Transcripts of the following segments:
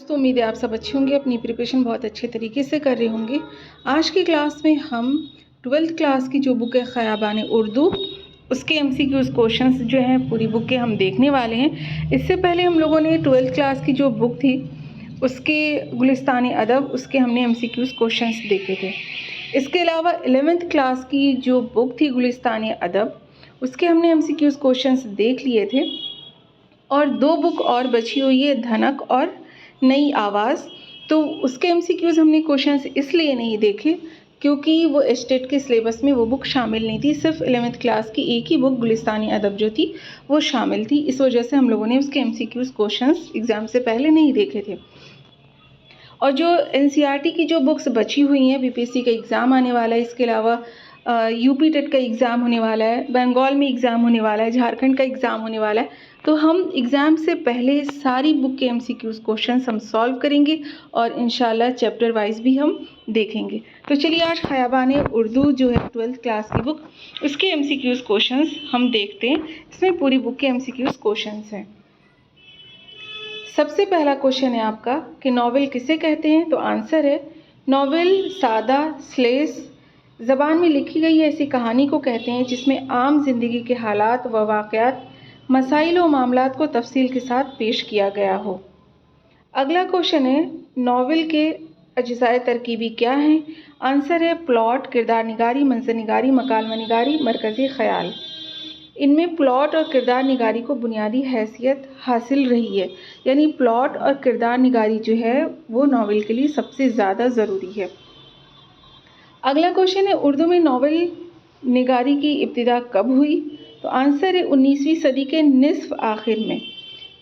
तो उम्मीद है आप सब अच्छे होंगे, अपनी प्रिपरेशन बहुत अच्छे तरीके से कर रहे होंगे। आज की क्लास में हम 12th क्लास की जो बुक है ख़याबान उर्दू, उसके MCQs क्वेश्चंस जो हैं पूरी बुक के हम देखने वाले हैं। इससे पहले हम लोगों ने 12th क्लास की जो बुक थी उसके गुलिस्तान अदब, उसके हमने MCQs क्वेश्चंस देखे थे। इसके अलावा 11th क्लास की जो बुक थी गुलिस्तान अदब, उसके हमने MCQs क्वेश्चंस देख लिए थे। और दो बुक और बची हुई है, धनक और नई आवाज़। तो उसके MCQs हमने क्वेश्चंस इसलिए नहीं देखे क्योंकि वो स्टेट के सिलेबस में वो बुक शामिल नहीं थी। सिर्फ 11th क्लास की एक ही बुक गुलिस्तानी अदब जो थी वो शामिल थी। इस वजह से हम लोगों ने उसके MCQs क्वेश्चंस एग्ज़ाम से पहले नहीं देखे थे। और जो NCERT की जो बुक्स बची हुई हैं, BPSC का एग्ज़ाम आने वाला है, इसके अलावा UP टेट का एग्ज़ाम होने वाला है, बंगाल में एग्ज़ाम होने वाला है, झारखंड का एग्ज़ाम होने वाला है। तो हम एग्ज़ाम से पहले सारी बुक के MCQs क्वेश्चंस हम सॉल्व करेंगे और इंशाल्लाह चैप्टर वाइज भी हम देखेंगे। तो चलिए आज ख़याबान उर्दू जो है 12th क्लास की बुक, उसके MCQs क्वेश्चंस हम देखते हैं। इसमें पूरी बुक के MCQs क्वेश्चंस हैं। सबसे पहला क्वेश्चन है आपका कि नावल किसे कहते हैं? तो आंसर है नावल सादा स्लेस ज़बान में लिखी गई ऐसी कहानी को कहते हैं जिसमें आम ज़िंदगी के हालात व वाक़यात, मसाइल व मामलात को तफसील के साथ पेश किया गया हो। अगला क्वेश्चन है नावल के अज्ज़ाए तरकीबी क्या हैं? आंसर है प्लॉट, किरदार निगारी, मंजर निगारी, मकालमा निगारी, मरकज़ी ख़याल। इनमें प्लॉट और किरदार निगारी को बुनियादी हैसियत हासिल रही है, यानी प्लॉट और किरदार निगारी जो है वो नावल के लिए सबसे ज़्यादा ज़रूरी है। अगला क्वेश्चन है उर्दू में नावल निगारी की इब्तिदा कब हुई? तो आंसर है 19वीं सदी के निसफ आखिर में।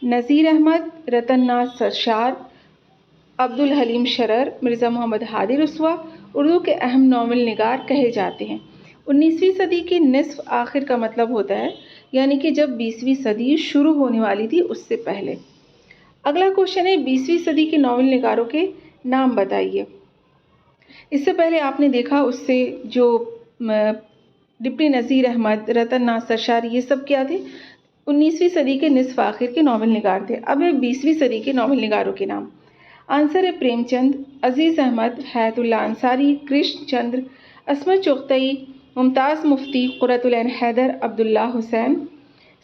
नज़ीर अहमद, रतन नाज सरशार, अब्दुल हलीम शरर, मिर्ज़ा मोहम्मद हादी रसवा उर्दू के अहम नावल निगार कहे जाते हैं। 19वीं सदी के निसफ आखिर का मतलब होता है यानी कि जब 20वीं सदी शुरू होने वाली थी उससे पहले। अगला क्वेश्चन है 20वीं सदी के नावल निगारों के नाम बताइए। इससे पहले आपने देखा उससे जो डिप्टी नज़ीर अहमद, रतन नाज सरशार, ये सब क्या थे? 19वीं सदी के निसफ आखिर के नावल निगार थे। अब है 20वीं सदी के नावल निगारों के नाम। आंसर है प्रेमचंद, अजीज़ अहमद, हयातुल्लाह अंसारी, कृष्ण चंद्र, असमत चुगतई, मुमताज़ मुफ्ती, कुर्रतुल ऐन हैदर, अब्दुल्लाह हुसैन।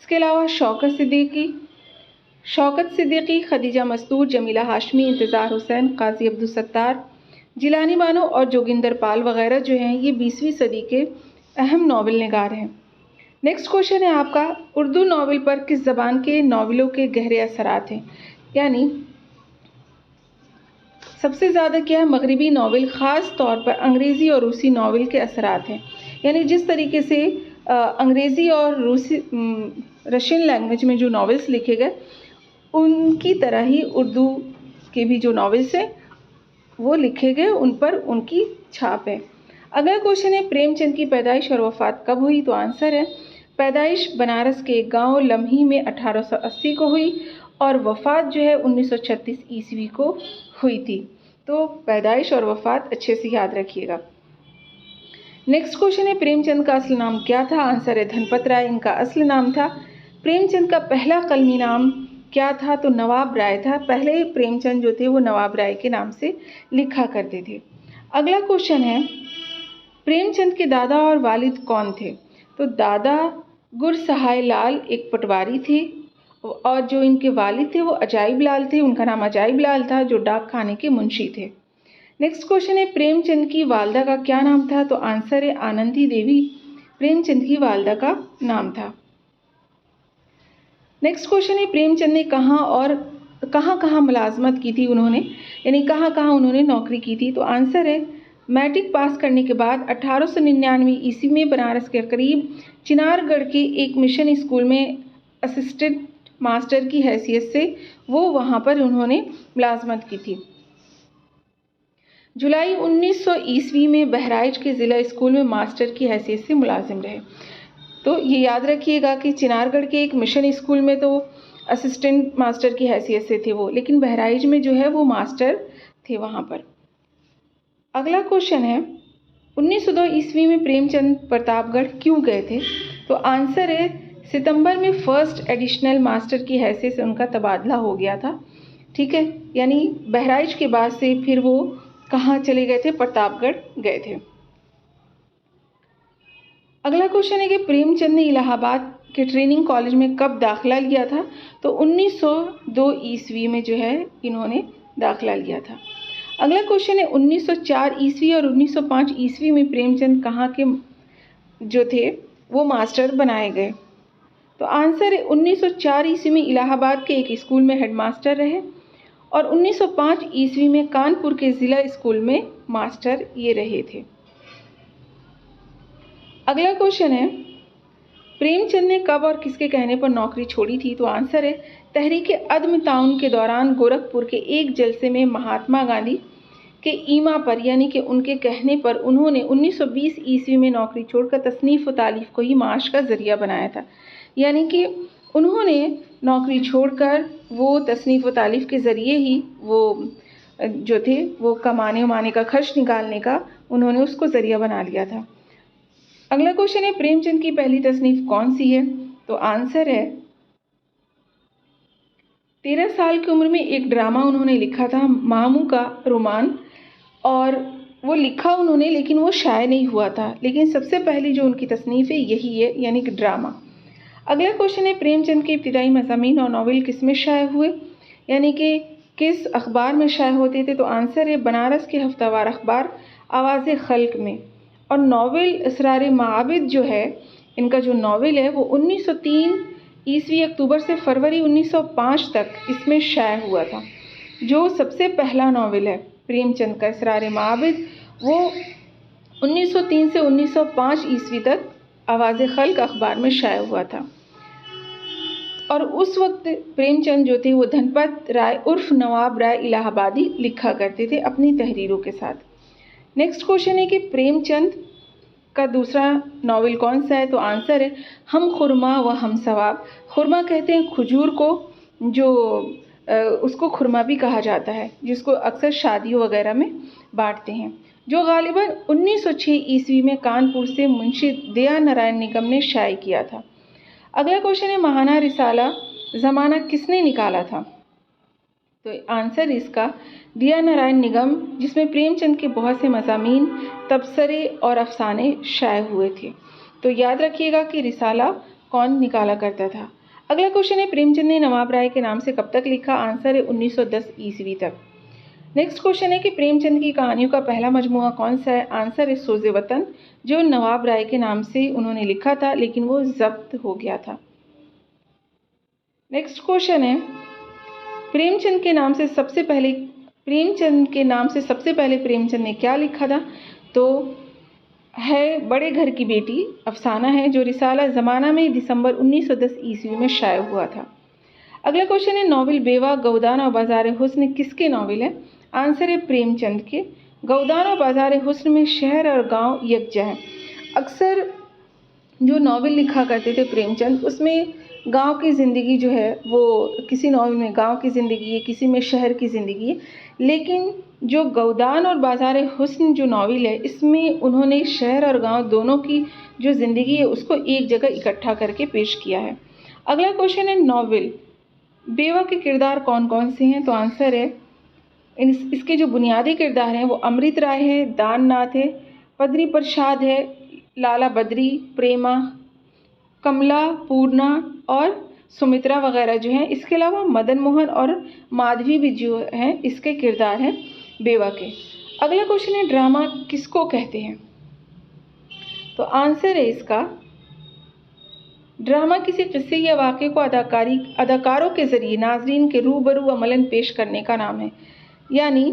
इसके अलावा शौकत सिद्दीकी, खदीजा मस्तूर, जमीला हाशमी, इंतज़ार हुसैन, काजी अब्दुल सत्तार, जिलानी बानो और जोगिंदर पाल वगैरह जो हैं ये 20वीं सदी के अहम नावल निगार हैं। नेक्स्ट क्वेश्चन है आपका उर्दू नावल पर किस ज़बान के नावलों के गहरे असरात हैं? यानी सबसे ज़्यादा क्या है? मगरिबी नावल, ख़ास तौर पर अंग्रेज़ी और रूसी नावल के असरात हैं। यानी जिस तरीके से अंग्रेज़ी और रूसी रशियन लैंग्वेज में जो नावल्स लिखे गए उनकी तरह ही उर्दू के भी जो नावल्स हैं वो लिखे गए, उन पर उनकी छाप है। अगला क्वेश्चन है प्रेमचंद की पैदाइश और वफ़ात कब हुई? तो आंसर है पैदाइश बनारस के एक गाँव लम्ही में 1880 को हुई और वफ़ात जो है 1936 ईस्वी को हुई थी। तो पैदाइश और वफ़ात अच्छे से याद रखिएगा। नेक्स्ट क्वेश्चन है प्रेमचंद का असल नाम क्या था? आंसर है धनपत राय इनका असल नाम था। प्रेमचंद का पहला कलमी नाम क्या था? तो नवाब राय था। पहले प्रेमचंद जो थे वो नवाब राय के नाम से लिखा करते थे। अगला क्वेश्चन है प्रेमचंद के दादा और वालिद कौन थे? तो दादा गुरसहाय लाल एक पटवारी थे और जो इनके वालिद थे वो अजाइब लाल थे, उनका नाम अजाइब लाल था, जो डाक खाने के मुंशी थे। नेक्स्ट क्वेश्चन है प्रेमचंद की वालदा का क्या नाम था? तो आंसर है आनंदी देवी प्रेमचंद की वालदा का नाम था। नेक्स्ट क्वेश्चन है प्रेमचंद ने कहाँ मुलाजमत की थी उन्होंने, यानी कहाँ उन्होंने नौकरी की थी? तो आंसर है मैट्रिक पास करने के बाद 1899 ईस्वी में बनारस के करीब चिनारगढ़ के एक मिशन स्कूल में असिस्टेंट मास्टर की हैसियत से वो वहाँ पर उन्होंने मुलाजमत की थी। जुलाई 1900 ईस्वी में बहराइच के ज़िला स्कूल में मास्टर की हैसियत से मुलाजिम रहे। तो ये याद रखिएगा कि चिनारगढ़ के एक मिशन स्कूल में तो असिस्टेंट मास्टर की हैसियत से थे वो, लेकिन बहराइच में जो है वो मास्टर थे वहाँ पर। अगला क्वेश्चन है 1902 ईस्वी में प्रेमचंद प्रतापगढ़ क्यों गए थे? तो आंसर है सितंबर में फर्स्ट एडिशनल मास्टर की हैसियत से उनका तबादला हो गया था। ठीक है, यानी बहराइच के बाद से फिर वो कहाँ चले गए थे? प्रतापगढ़ गए थे। अगला क्वेश्चन है कि प्रेमचंद ने इलाहाबाद के ट्रेनिंग कॉलेज में कब दाखिला लिया था? तो 1902 ईस्वी में जो है इन्होंने दाखिला लिया था। अगला क्वेश्चन है 1904 ईस्वी और 1905 ईस्वी में प्रेमचंद कहाँ के जो थे वो मास्टर बनाए गए? तो आंसर है 1904 ईस्वी में इलाहाबाद के एक स्कूल में हेडमास्टर रहे और 1905 ईस्वी में कानपुर के ज़िला स्कूल में मास्टर ये रहे थे। अगला क्वेश्चन है प्रेमचंद ने कब और किसके कहने पर नौकरी छोड़ी थी? तो आंसर है तहरीक अदम ताउन के दौरान गोरखपुर के एक जलसे में महात्मा गांधी के ईमा पर यानी कि उनके कहने पर उन्होंने 1920 ईस्वी में नौकरी छोड़कर तसनीफ़ व तालीफ़ को ही माश का ज़रिया बनाया था। यानी कि उन्होंने नौकरी छोड़कर वो तसनीफ़ व तालीफ़ के ज़रिए ही वो जो थे वो कमाने उमाने का खर्च निकालने का उन्होंने उसको ज़रिया बना लिया था। अगला क्वेश्चन है प्रेमचंद की पहली तसनीफ़ कौन सी है? तो आंसर है 13 साल की उम्र में एक ड्रामा उन्होंने लिखा था मामू का रोमान, और वो लिखा उन्होंने लेकिन वो शाये नहीं हुआ था, लेकिन सबसे पहली जो उनकी तसनीफ़ है यही है यानी कि ड्रामा। अगला क्वेश्चन है प्रेमचंद के इब्तिदाई मज़ामीन और नावल किस में शाये हुए, यानी कि किस अखबार में शाये होते थे? तो आंसर है बनारस के हफ्तावार अखबार आवाज़ खल्क में। और नावल असरार माबिद जो है इनका जो नावल है वो 1903 ईस्वी अक्टूबर से फरवरी 1905 तक इसमें शाये हुआ था। जो सबसे पहला नावल है प्रेमचंद का असरार माबिद वो 1903 से 1905 ईस्वी तक आवाज़ खल्क अखबार में शाये हुआ था। और उस वक्त प्रेमचंद जो थे वो धनपत राय उर्फ नवाब राय इलाहाबादी लिखा करते थे अपनी तहरीरों के साथ। नेक्स्ट क्वेश्चन है कि प्रेमचंद का दूसरा नावल कौन सा है? तो आंसर है हम खुरमा व हम सवाब। खुरमा कहते हैं खजूर को, जो उसको खुरमा भी कहा जाता है, जिसको अक्सर शादियों वगैरह में बांटते हैं, जो गालिबन 1906 ईस्वी में कानपुर से मुंशी दया नारायण निगम ने शाये किया था। अगला क्वेश्चन है महाना रिसाला ज़माना किसने निकाला था? तो आंसर इसका दया नारायण निगम, जिसमें प्रेमचंद के बहुत से मज़ामीन, तबसरे और अफसाने शाये हुए थे। तो याद रखिएगा कि रिसाला कौन निकाला करता था। अगला क्वेश्चन है प्रेमचंद ने नवाब राय के नाम से कब तक लिखा? आंसर है 1910 ईस्वी तक। नेक्स्ट क्वेश्चन है कि प्रेमचंद की कहानियों का पहला मजमूआ कौन सा है? आंसर है सोज़े वतन, जो नवाब राय के नाम से उन्होंने लिखा था लेकिन वो जब्त हो गया था। नेक्स्ट क्वेश्चन है प्रेमचंद के नाम से सबसे पहले प्रेमचंद ने क्या लिखा था? तो है बड़े घर की बेटी, अफसाना है जो रिसाला ज़माना में दिसंबर 1910 ईस्वी में शाये हुआ था। अगला क्वेश्चन है नावल बेवा गौदान और बाजार हुस्न किसके नावल है? आंसर है प्रेमचंद के। गौदान और बाजार हुस्न में शहर और गांव यकजा है। अक्सर जो नावल लिखा करते थे प्रेमचंद उसमें गांव की ज़िंदगी जो है वो किसी नावल में गांव की ज़िंदगी है, किसी में शहर की ज़िंदगी है, लेकिन जो गौदान और बाजार हुस्न जो नावल है इसमें उन्होंने शहर और गांव दोनों की जो ज़िंदगी है उसको एक जगह इकट्ठा करके पेश किया है। अगला क्वेश्चन है नावल बेवा के किरदार कौन कौन से हैं? तो आंसर है इसके जो बुनियादी किरदार हैं वो अमृत राय है, दाननाथ है, पद्री प्रसाद है, लाला बद्री, प्रेमा, कमला, पूर्णा और सुमित्रा वगैरह जो हैं। इसके अलावा मदन मोहन और माधवी भी जो हैं इसके किरदार हैं बेवा के। अगला क्वेश्चन है ड्रामा किसको कहते हैं? तो आंसर है इसका ड्रामा किसी किस्से या वाक़े को अदाकारों के ज़रिए नाज़रीन के रूबरू अमलन पेश करने का नाम है। यानी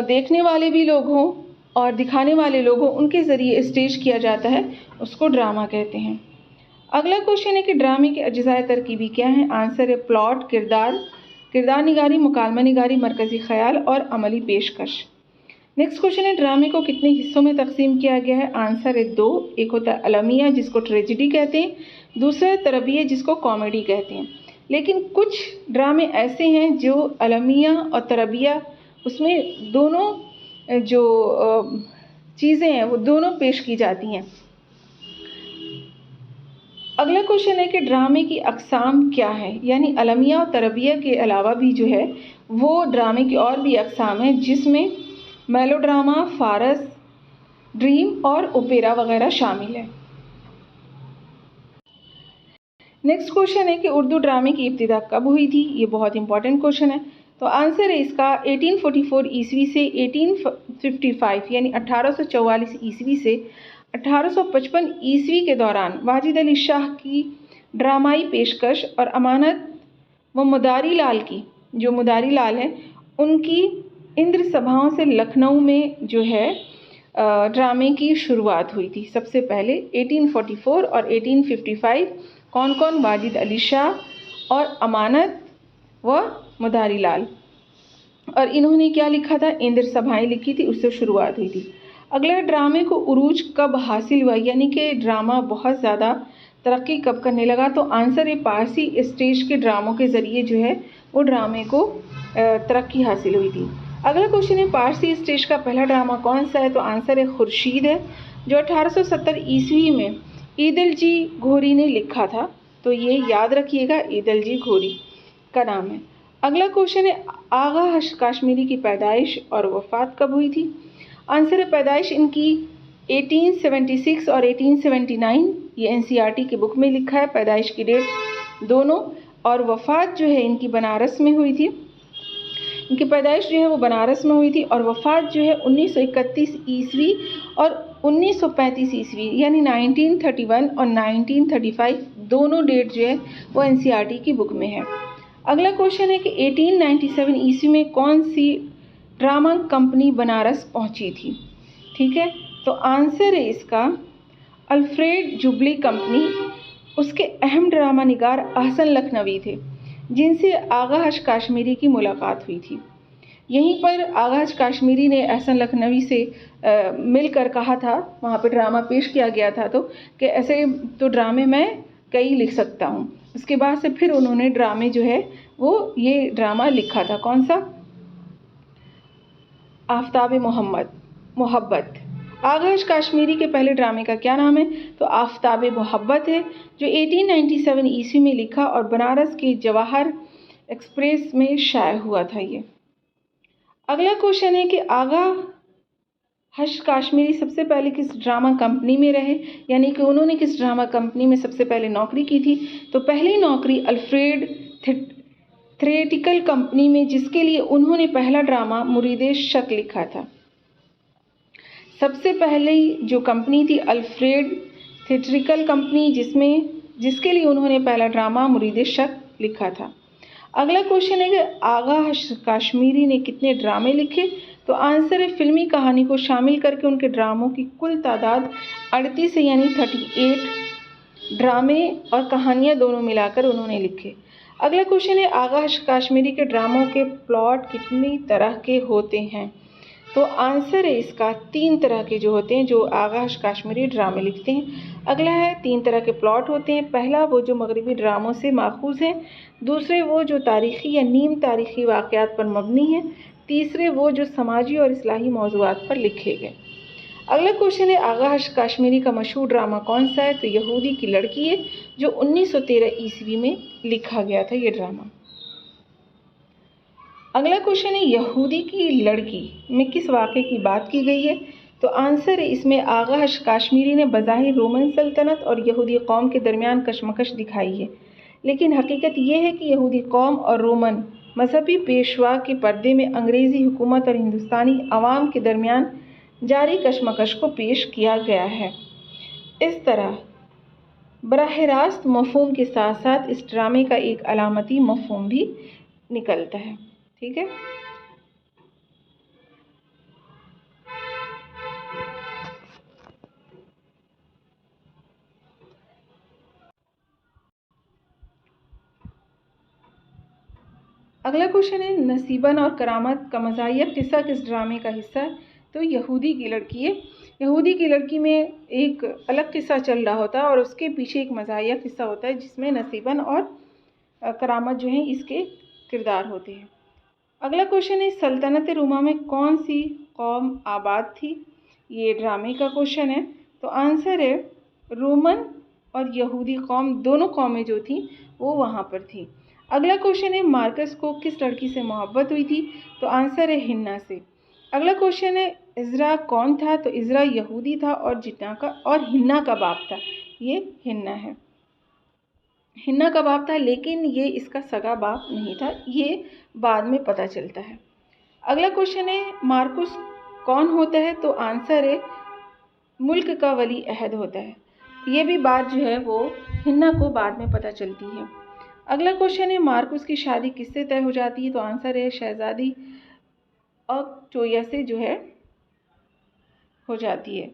देखने वाले भी लोग हों और दिखाने वाले लोग हों, उनके ज़रिए स्टेज किया जाता है, उसको ड्रामा कहते हैं। अगला क्वेश्चन है कि ड्रामे के अज्ज़ाए तरकीबी क्या हैं? आंसर है प्लॉट, किरदार निगारी, मुकालमा निगारी, मरकज़ी ख़याल और अमली पेशकश। नेक्स्ट क्वेश्चन है ड्रामे को कितने हिस्सों में तकसीम किया गया है? आंसर है 2। एक होता है अलमिया जिसको ट्रेजिडी कहते हैं, दूसरा है तरबिया जिसको कॉमेडी कहते हैं। लेकिन कुछ ड्रामे ऐसे हैं जो अलमिया और तरबिया उसमें दोनों जो चीज़ें हैं वो दोनों पेश की जाती हैं। अगला क्वेश्चन है कि ड्रामे की अक़साम क्या है, यानी अलमिया और तरबिया के अलावा भी जो है वो ड्रामे की और भी अक़साम हैं, जिसमें मेलोड्रामा, फारस, ड्रीम और ओपेरा वगैरह शामिल है। नेक्स्ट क्वेश्चन है कि उर्दू ड्रामे की इब्तिदा कब हुई थी। ये बहुत इंपॉर्टेंट क्वेश्चन है। तो आंसर है इसका 1844 ईस्वी से 1855 यानी 1844 ईस्वी से 1855 ईस्वी के दौरान वाजिद अली शाह की ड्रामाई पेशकश और अमानत व मुदारी लाल की, जो मुदारी लाल है, उनकी इंद्र सभाओं से लखनऊ में जो है ड्रामे की शुरुआत हुई थी। सबसे पहले 1844 और 1855 कौन कौन? वाजिद अली शाह और अमानत व मुदारी लाल। और इन्होंने क्या लिखा था? इंद्र सभाएं लिखी थी, उससे शुरुआत हुई थी। अगला ड्रामे को उरूज कब हासिल हुआ, यानी कि ड्रामा बहुत ज़्यादा तरक्की कब करने लगा? तो आंसर है पारसी स्टेज के ड्रामों के ज़रिए जो है वो ड्रामे को तरक्की हासिल हुई थी। अगला क्वेश्चन है पारसी स्टेज का पहला ड्रामा कौन सा है? तो आंसर है खुर्शीद है, जो 1870 ईस्वी में ईदलजी घोरी ने लिखा था। तो ये याद रखिएगा, ईदलजी घोरी का नाम है। अगला क्वेश्चन है आगा हर्ष काश्मीरी की पैदाइश और वफ़ात कब हुई थी? आंसर है पैदाइश इनकी 1876 और 1879, ये एनसीईआरटी की बुक में लिखा है पैदाइश की डेट दोनों। और वफ़ात जो है इनकी बनारस में हुई थी। इनकी पैदाइश जो है वो बनारस में हुई थी और वफ़ात जो है 1931 ईस्वी और 1935 ईस्वी, यानी 1931 और 1935 दोनों डेट जो है वो एनसीईआरटी की बुक में है। अगला क्वेश्चन है कि 1897 ईस्वी में कौन सी ड्रामा कंपनी बनारस पहुंची थी? ठीक है, तो आंसर है इसका अल्फ्रेड जुबली कंपनी। उसके अहम ड्रामा निगार अहसन लखनवी थे, जिनसे आगा हर्ष काश्मीरी की मुलाकात हुई थी। यहीं पर आगा हर्ष काश्मीरी ने अहसन लखनवी से मिलकर कहा था, वहाँ पे ड्रामा पेश किया गया था, तो कि ऐसे तो ड्रामे मैं कई लिख सकता हूँ। उसके बाद से फिर उन्होंने ड्रामे जो है वो ये ड्रामा लिखा था, कौन सा? आफ्ताब मोहब्बत। आगा हर्ष काश्मीरी के पहले ड्रामे का क्या नाम है? तो आफ्ताब मोहब्बत है, जो 1897 ईस्वी में लिखा और बनारस के जवाहर एक्सप्रेस में शाया हुआ था ये। अगला क्वेश्चन है कि आगा हर्ष काश्मीरी सबसे पहले किस ड्रामा कंपनी में रहे, यानी कि उन्होंने किस ड्रामा कंपनी में सबसे पहले नौकरी की थी? तो पहली नौकरी अल्फ्रेड थिएट्रिकल कंपनी में, जिसके लिए उन्होंने पहला ड्रामा मुरीदे शक लिखा था। सबसे पहले जो कंपनी थी अल्फ्रेड थिएट्रिकल कंपनी, जिसके लिए उन्होंने पहला ड्रामा मुरीदे शक लिखा था। अगला क्वेश्चन है कि आगा हर्ष काश्मीरी ने कितने ड्रामे लिखे? तो आंसर है फिल्मी कहानी को शामिल करके उनके ड्रामों की कुल तादाद 38 है, यानी 38 ड्रामे और कहानियाँ दोनों मिलाकर उन्होंने लिखे। अगला क्वेश्चन है आगा हर्ष काश्मीरी के ड्रामों के प्लॉट कितनी तरह के होते हैं? तो आंसर है इसका 3 तरह के जो होते हैं, जो आगा हर्ष काश्मीरी ड्रामे लिखते हैं। अगला है 3 तरह के प्लॉट होते हैं। पहला वो जो मगरबी ड्रामों से माखूज़ हैं, दूसरे वो जो तारीख़ी या नीम तारीख़ी वाक़यात पर मबनी हैं, तीसरे वो जो समाजी और इस्लाही मौज़ूआत पर लिखे गए। अगला क्वेश्चन है आगा हर्ष काश्मीरी का मशहूर ड्रामा कौन सा है? तो यहूदी की लड़की है, जो 1913 ईस्वी में लिखा गया था ये ड्रामा। अगला क्वेश्चन है यहूदी की लड़की में किस वाक़े की बात की गई है? तो आंसर है इसमें आगा हर्ष काश्मीरी ने बज़ाहिर रोमन सल्तनत और यहूदी कौम के दरमियान कशमकश दिखाई है, लेकिन हकीकत यह है कि यहूदी कौम और रोमन मजहबी पेशवा के पर्दे में अंग्रेज़ी हुकूमत और हिंदुस्तानी अवाम के दरमियान जारी कशमकश को पेश किया गया है। इस तरह बराह रास्त मफ़हूम के साथ साथ इस ड्रामे का एक अलामती मफ़हूम भी निकलता है। ठीक है, अगला क्वेश्चन है नसीबन और करामत का मज़ाहिया किस्सा किस ड्रामे का हिस्सा है? तो यहूदी की लड़की है। यहूदी की लड़की में एक अलग किस्सा चल रहा होता है और उसके पीछे एक मज़ाहिया किस्सा होता है, जिसमें नसीबन और करामत जो हैं इसके किरदार होते हैं। अगला क्वेश्चन है सल्तनत रोमा में कौन सी कौम आबाद थी? ये ड्रामे का क्वेश्चन है। तो आंसर है रोमन और यहूदी कौम, दोनों कौमें जो थी वो वहाँ पर थी। अगला क्वेश्चन है, मार्कस को किस लड़की से मोहब्बत हुई थी? तो आंसर है हिन्ना से। अगला क्वेश्चन है, इज़रा कौन था? तो इज़रा यहूदी था और हिन्ना का बाप था। ये हिन्ना है, हिन्ना का बाप था, लेकिन ये इसका सगा बाप नहीं था, ये बाद में पता चलता है। अगला क्वेश्चन है, मार्कुस कौन होता है? तो आंसर है मुल्क का वली अहद होता है। ये भी बात जो है वो हिन्ना को बाद में पता चलती है। अगला क्वेश्चन है, मार्कुस की शादी किससे तय हो जाती है? तो आंसर है शहजादी अक्टोया से जो है हो जाती है।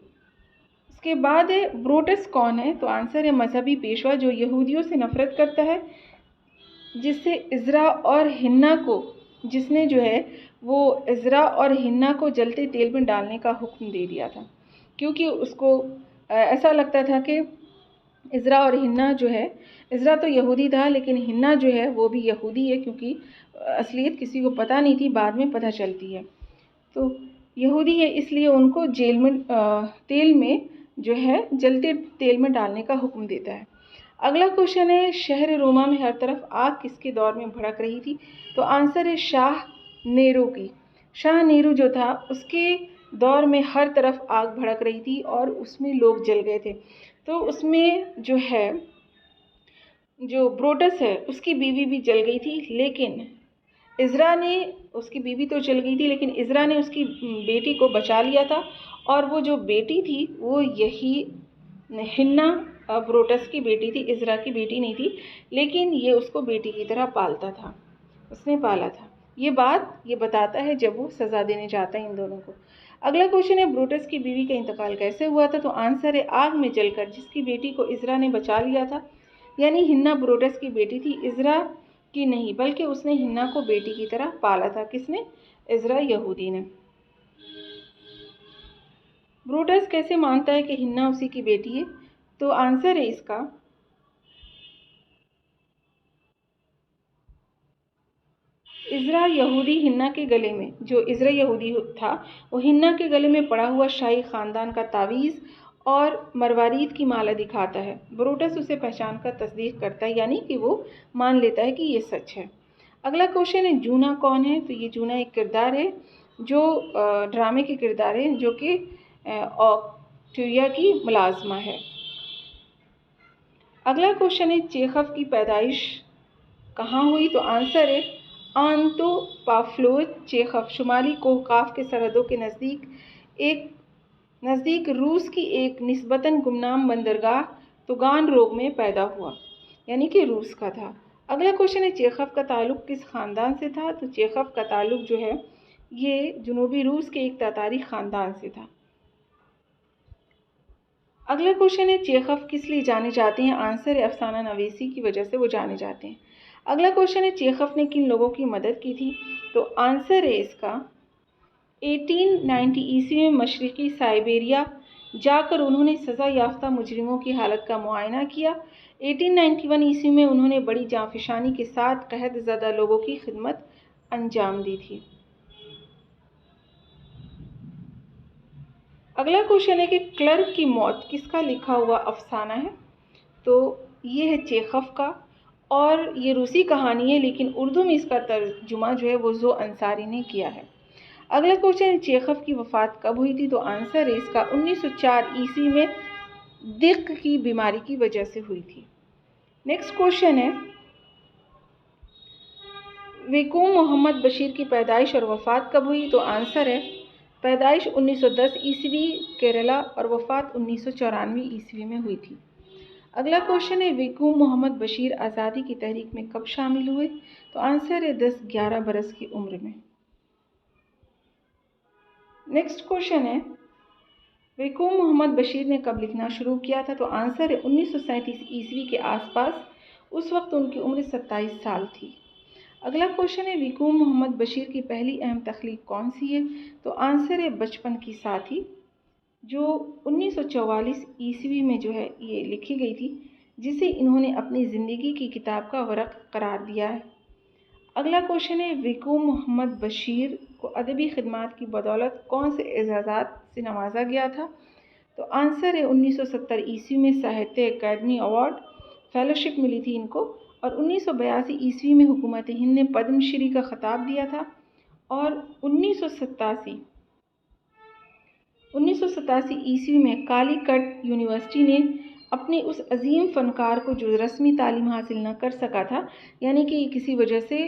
उसके बाद है, ब्रूटस कौन है? तो आंसर है मजहबी पेशवा जो यहूदियों से नफरत करता है, जिससे इज़रा और हिन्ना को, जिसने जो है वो इज़रा और हिन्ना को जलते तेल में डालने का हुक्म दे दिया था, क्योंकि उसको ऐसा लगता था कि इज़रा और हिन्ना जो है, इज़रा तो यहूदी था लेकिन हिन्ना जो है वो भी यहूदी है, क्योंकि असलियत किसी को पता नहीं थी, बाद में पता चलती है। तो यहूदी है इसलिए उनको जेल में तेल में जो है जलते तेल में डालने का हुक्म देता है। अगला क्वेश्चन है, शहर रोमा में हर तरफ आग किसके दौर में भड़क रही थी? तो आंसर है शाह नेहरू की। शाह नेहरू जो था उसके दौर में हर तरफ आग भड़क रही थी और उसमें लोग जल गए थे। तो उसमें जो है, जो ब्रोटस है उसकी बीवी भी जल गई थी, लेकिन इज़रा ने, उसकी बीवी तो जल गई थी लेकिन इज़रा ने उसकी बेटी को बचा लिया था, और वो जो बेटी थी वो यही हिन्ना ब्रोटस की बेटी थी, इज़रा की बेटी नहीं थी, लेकिन ये उसको बेटी की तरह पालता था, उसने पाला था। ये बताता है जब वो सज़ा देने जाता है इन दोनों को। अगला क्वेश्चन है, ब्रूटस की बीवी का इंतकाल कैसे हुआ था? तो आंसर है आग में जलकर, जिसकी बेटी को इज़रा ने बचा लिया था। यानी हिन्ना ब्रूटस की बेटी थी, इज़रा की नहीं, बल्कि उसने हिन्ना को बेटी की तरह पाला था। किसने? इज़रा यहूदी ने। ब्रूटस कैसे मानता है कि हिन्ना उसी की बेटी है? तो आंसर है इसका, इज़रा यहूदी हिन्ना के गले में, जो इज़रा यहूदी था वो हिन्ना के गले में पड़ा हुआ शाही ख़ानदान का तावीज़ और मरवारीद की माला दिखाता है। ब्रूटस उसे पहचान कर तस्दीक करता है, यानी कि वो मान लेता है कि ये सच है। अगला क्वेश्चन है, जूना कौन है? तो ये जूना एक किरदार है जो ड्रामे के किरदार है, जो कि ऑक्टिविया की मुलाजमा है। अगला क्वेश्चन है, चेखव की पैदाइश कहाँ हुई? तो आंसर है आंतो पाफ्लोव चेखव शुमाली कोहकाफ के सरहदों के नज़दीक रूस की एक निस्बतन गुमनाम बंदरगाह तुगान रोग में पैदा हुआ, यानी कि रूस का था। अगला क्वेश्चन है, चेखव का ताल्लुक किस ख़ानदान से था? तो चेखव का ताल्लुक जो है ये जनूबी रूस के एक तातारी ख़ानदान से था। अगला क्वेश्चन है, चेखव किस लिए जाने जाते हैं? आंसर है अफसाना नवीसी की वजह से वो जाने जाते हैं। अगला क्वेश्चन है, चेखव ने किन लोगों की मदद की थी? तो आंसर है इसका 1890 ईस्वी में मशरक़ी साइबेरिया जाकर उन्होंने सज़ा याफ्ता मुजरिमों की हालत का मुआयना किया। 1891 ईस्वी में उन्होंने बड़ी जांफिशानी के साथ कहत ज़दा लोगों की खिदमत अंजाम दी थी। अगला क्वेश्चन है कि क्लर्क की मौत किसका लिखा हुआ अफसाना है? तो ये है चेखव का, और ये रूसी कहानी है, लेकिन उर्दू में इसका तर्जुमा जो है वो जो अंसारी ने किया है। अगला क्वेश्चन है, चेखव की वफ़ात कब हुई थी? तो आंसर है इसका 1904 ईस्वी में दिक्क की बीमारी की वजह से हुई थी। नेक्स्ट क्वेश्चन है, वैकोम मोहम्मद बशीर की पैदाइश और वफ़ात कब हुई? तो आंसर है पैदाइश 1910 ईस्वी केरला और वफ़ात 1994 ईस्वी में हुई थी। अगला क्वेश्चन है, वैकोम मोहम्मद बशीर आज़ादी की तहरीक में कब शामिल हुए? तो आंसर है 10-11 बरस की उम्र में। नेक्स्ट क्वेश्चन है, वैकोम मोहम्मद बशीर ने कब लिखना शुरू किया था? तो आंसर है 1937 ईस्वी के आसपास। उस वक्त उनकी उम्र 27 साल थी। अगला क्वेश्चन है, वैकोम मोहम्मद बशीर की पहली अहम तख्लीक कौन सी है? तो आंसर है बचपन की साथी, जो 1944 ईस्वी में जो है ये लिखी गई थी, जिसे इन्होंने अपनी ज़िंदगी की किताब का वरक़ करार दिया है। अगला क्वेश्चन है, वैकोम मोहम्मद बशीर को अदबी खिदमात की बदौलत कौन से एजाज़ात से नवाजा गया था? तो आंसर है 1970 ईस्वी में साहित्य अकादमी अवार्ड फेलोशिप मिली थी इनको, और 1982 ईस्वी में हुकूमत हिंद ने पद्मश्री का खिताब दिया था, और 1987 ईस्वी में कालीकट यूनिवर्सिटी ने अपने उस अजीम फ़नकार को जो रस्मी तालीम हासिल न कर सका था, यानी कि किसी वजह से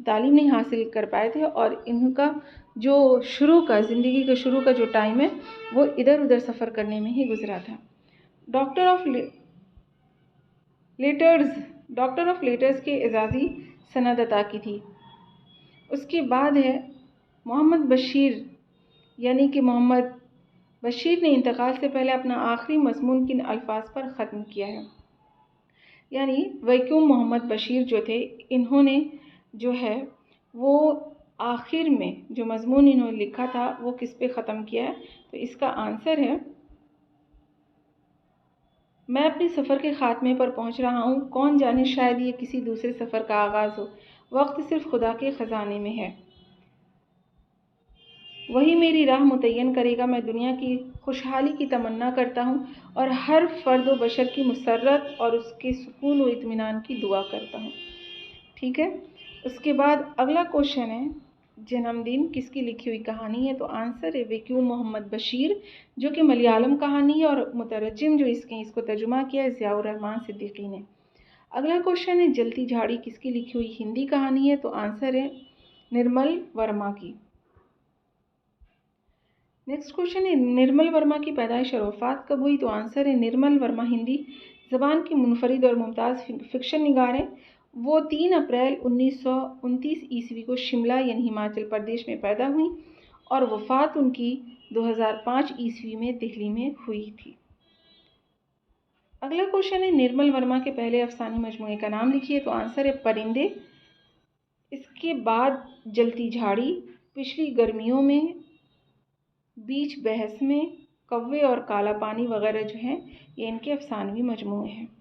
तालीम नहीं हासिल कर पाए थे, और इनका जो ज़िंदगी का शुरू का जो टाइम है वो इधर उधर सफ़र करने में ही गुजरा था। डॉक्टर ऑफ लेटर्स के एजाज़ी सनद अता की थी। उसके बाद है मोहम्मद बशीर, यानी कि मोहम्मद बशीर ने इंतकाल से पहले अपना आखिरी मज़मून किन अल्फाज पर ख़त्म किया है, यानी वैक्यूम मोहम्मद बशीर जो थे, इन्होंने जो है वो आखिर में जो मज़मून इन्होंने लिखा था वो किस पे ख़त्म किया है, तो इसका आंसर है मैं अपने सफ़र के ख़ात्मे पर पहुंच रहा हूं, कौन जाने शायद ये किसी दूसरे सफ़र का आगाज़ हो, वक्त सिर्फ खुदा के ख़जाने में है, वही मेरी राह मुतय्यन करेगा, मैं दुनिया की खुशहाली की तमन्ना करता हूँ और हर फ़र्द व बशर की मुसर्रत और उसके सुकून व इत्मीनान की दुआ करता हूँ। ठीक है, उसके बाद अगला क्वेश्चन है जन्मदिन किसकी लिखी हुई कहानी है, तो आंसर है वैक्यूम मोहम्मद बशीर, जो कि मलयालम कहानी है, और मुतरजम जो इसको तर्जुमा किया है ज़ियाउर रहमान सिद्दीकी ने। अगला क्वेश्चन है जलती झाड़ी किसकी लिखी हुई हिंदी कहानी है, तो आंसर है निर्मल वर्मा की। नेक्स्ट क्वेश्चन है निर्मल वर्मा की पैदाइश और वफ़ात कब हुई, तो आंसर है निर्मल वर्मा हिंदी ज़बान की मुनफरिद और मुमताज़ फ़िक्शन निगार हैं। वो 3 अप्रैल 1929 ईस्वी को शिमला यानी हिमाचल प्रदेश में पैदा हुई, और वफ़ात उनकी 2005 ईस्वी में दिल्ली में हुई थी। अगला क्वेश्चन है निर्मल वर्मा के पहले अफसानी मजमूए का नाम लिखिए, तो आंसर है परिंदे। इसके बाद जलती झाड़ी, पिछली गर्मियों में, बीच बहस में, कव्वे और काला पानी वगैरह जो हैं ये इनके अफसानवी मजमूए हैं।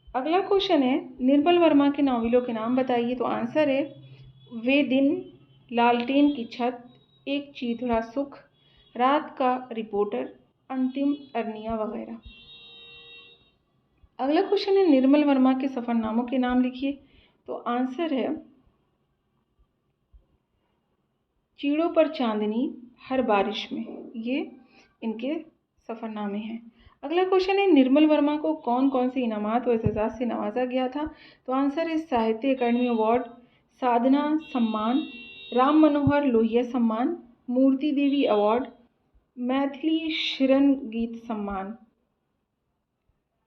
अगला क्वेश्चन है निर्मल वर्मा के नावलों के नाम बताइए, तो आंसर है वे दिन, लालटेन की छत, एक चीथड़ा सुख, रात का रिपोर्टर, अंतिम अरनिया वगैरह। अगला क्वेश्चन है निर्मल वर्मा के सफ़रनामों के नाम लिखिए, तो आंसर है चीड़ों पर चांदनी, हर बारिश में, ये इनके सफ़रनामे हैं। अगला क्वेश्चन है निर्मल वर्मा को कौन कौन से इनामात व एज़ाज़ से नवाजा गया था, तो आंसर है साहित्य अकादमी अवार्ड, साधना सम्मान, राम मनोहर लोहिया सम्मान, मूर्ति देवी अवार्ड, मैथिली शिरन गीत सम्मान,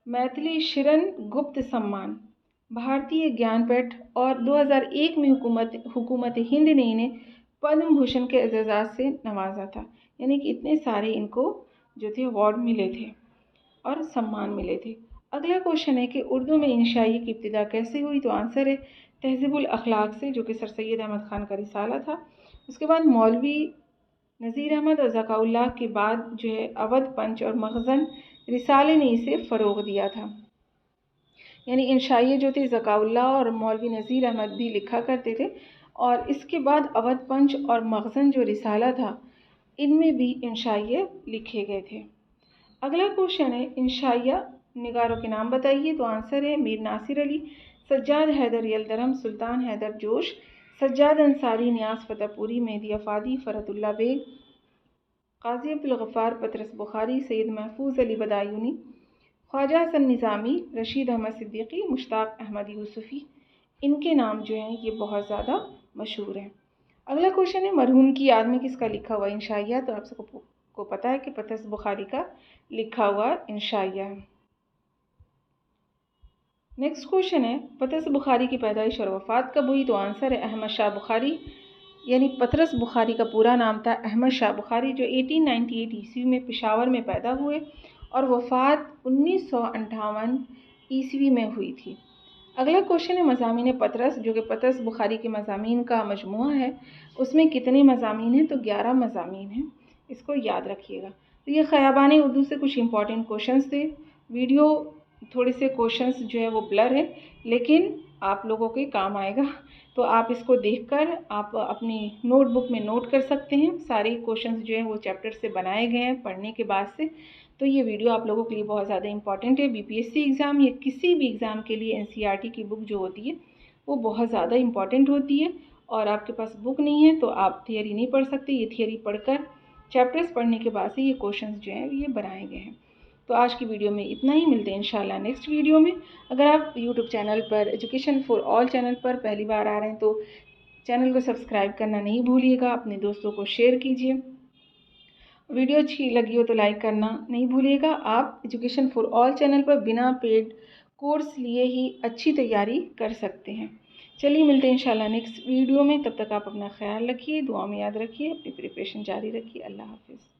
मैथिली शिरन गुप्त सम्मान, भारतीय ज्ञानपीठ, और 2001 में हुकूमत हिंद ने इन्हें पद्म भूषण के एज़ाज़ से नवाजा था। यानी कि इतने सारे इनको जो थे अवार्ड मिले थे और सम्मान मिले थे। अगला क्वेश्चन है कि उर्दू में इंशाई की इब्तिदा कैसे हुई, तो आंसर है तहज़ीबुल अखलाक से, जो कि सर सैयद अहमद ख़ान का रिसाला था। उसके बाद मौलवी नज़ीर अहमद और ज़काउल्लाह के बाद जो है अवध पंच और मखज़न रिसाले ने इसे फ़रोग़ दिया था। यानी इंशाइये जो थे ज़काउल्लाह और मौलवी नज़ीर अहमद भी लिखा करते थे, और इसके बाद अवध पंच और मखज़न जो रिसाला था इनमें भी इंशाइये लिखे गए थे। अगला क्वेश्चन है इंशाइया निगारों के नाम बताइए, तो आंसर है मीर नासिर अली, सज्जाद हैदर यलदरम, सुल्तान हैदर जोश, सज्जाद अंसारी, नियाज़ फतेहपुरी, मेहदी अफ़ादी, फ़रहतुल्लाह बेग, क़ाज़ी अब्दुल गफ़्फ़ार, पतरस बुखारी, सैयद महफूज़ अली बदायूनी, ख्वाजा हसन निज़ामी, रशीद अहमद सिद्दीकी, मुश्ताक अहमद यूसुफ़ी, इनके नाम जो हैं ये बहुत ज़्यादा मशहूर हैं। अगला क्वेश्चन है मरहूम की याद में किसका लिखा हुआ इंशाइया, तो आप सबको पता है कि पतरस बुखारी का लिखा हुआ इंशाइया है। नेक्स्ट क्वेश्चन है पतरस बुखारी की पैदाइश और वफ़ात कब हुई, तो आंसर है अहमद शाह बुखारी, यानी पतरस बुखारी का पूरा नाम था अहमद शाह बुखारी, जो 1898 ईस्वी में पेशावर में पैदा हुए और वफ़ात 1958 ईस्वी में हुई थी। अगला क्वेश्चन है मज़ामीन पतरस, जो कि पतरस बुखारी के मज़ामीन का मजमुआ है, उसमें कितने मज़ामीन हैं, तो 11 मज़ामीन हैं, इसको याद रखिएगा। तो ये ख़याबान उर्दू से कुछ इंपॉर्टेंट क्वेश्चंस थे। वीडियो थोड़े से क्वेश्चंस जो है वो ब्लर है, लेकिन आप लोगों के काम आएगा। तो आप इसको देखकर आप अपनी नोटबुक में नोट कर सकते हैं। सारे क्वेश्चंस जो हैं वो चैप्टर से बनाए गए हैं पढ़ने के बाद से। तो ये वीडियो आप लोगों के लिए बहुत ज़्यादा इंपॉर्टेंट है। बीपीएससी एग्ज़ाम या किसी भी एग्ज़ाम के लिए एनसीईआरटी की बुक जो होती है वो बहुत ज़्यादा इंपॉर्टेंट होती है। और आपके पास बुक नहीं है तो आप थियरी नहीं पढ़ सकते। ये थियरी पढ़कर चैप्टर्स पढ़ने के बाद से ये क्वेश्चंस जो हैं ये बनाए गए हैं। तो आज की वीडियो में इतना ही। मिलते हैं इंशाल्लाह नेक्स्ट वीडियो में। अगर आप यूट्यूब चैनल पर एजुकेशन फॉर ऑल चैनल पर पहली बार आ रहे हैं तो चैनल को सब्सक्राइब करना नहीं भूलिएगा। अपने दोस्तों को शेयर कीजिए। वीडियो अच्छी लगी हो तो लाइक करना नहीं भूलिएगा। आप एजुकेशन फॉर ऑल चैनल पर बिना पेड कोर्स लिए ही अच्छी तैयारी कर सकते हैं। चलिए मिलते हैं इंशाल्लाह नेक्स्ट वीडियो में। तब तक आप अपना ख्याल रखिए, दुआ में याद रखिए, अपनी प्रिपरेशन जारी रखिए। अल्लाह हाफिज़।